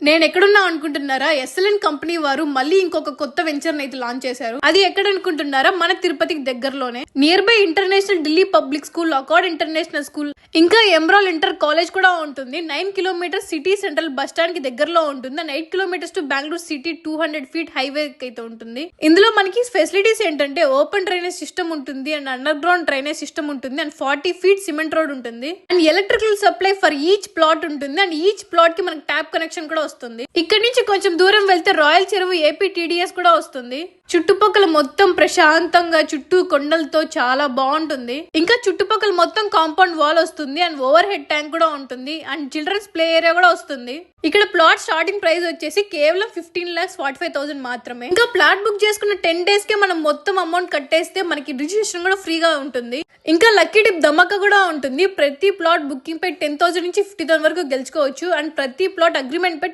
నేను ఎక్కడున్నా అనుకుంటున్నారా? ఎస్ఎల్ఎన్ కంపెనీ వారు మళ్ళీ ఇంకొక కొత్త వెంచర్ అయితే లాంచ్ చేశారు. అది ఎక్కడ అనుకుంటున్నారా? మన తిరుపతికి దగ్గరలోనే near by international Delhi public school, accord international school, ఇంకా ఎమరాల్ ఇంటర్ కాలేజ్ కూడా ఉంటుంది. 9 kilometres city central bus stand కి దగ్గరలో ఉంటుంది. 8 kilometres to Bengaluru city 200 feet highway అయితే ఉంటుంది. ఇందులో మనకి ఫెసిలిటీస్ ఏంటంటే ఓపెన్ డ్రైనేజ్ సిస్టమ్ ఉంటుంది, and under ground drainage system ఉంటుంది, అండ్ 40 ఫీట్ సిమెంట్ రోడ్ ఉంటుంది, and electrical supply for each plot ఉంటుంది, అండ్ ఈచ్ ప్లాట్ కి మనకి ట్యాప్ కనెక్షన్ కూడా వస్తుంది. ఇక్కడ నుంచి కొంచెం దూరం వెళ్తే రాయల్ చెరువు ఏపీ టీడీఎస్ కూడా వస్తుంది. చుట్టుపక్కల మొత్తం ప్రశాంతంగా చుట్టూ కొండలతో చాలా బాగుంటుంది. ఇంకా చుట్టుపక్కల మొత్తం కాంపౌండ్ వాల్ వస్తుంది, అండ్ ఓవర్ హెడ్ ట్యాంక్ కూడా ఉంటుంది, అండ్ చిల్డ్రన్స్ ప్లే ఏరియా కూడా వస్తుంది. ఇక్కడ ప్లాట్ స్టార్టింగ్ ప్రైస్ వచ్చేసి కేవలం 15,45,000 మాత్రమే. ఇంకా ప్లాట్ బుక్ చేసుకున్న 10 days కే మనం మొత్తం అమౌంట్ కట్టేస్తే మనకి రిజిస్ట్రేషన్ కూడా ఫ్రీగా ఉంటుంది. ఇంకా లక్కీ టిప్ ధమాకా కూడా ఉంటుంది. ప్రతి ప్లాట్ బుకింగ్ పై 10,000 నుంచి 50,000 వరకు గెలుచుకోవచ్చు, అండ్ ప్రతి ప్లాట్ అగ్రిమెంట్ పై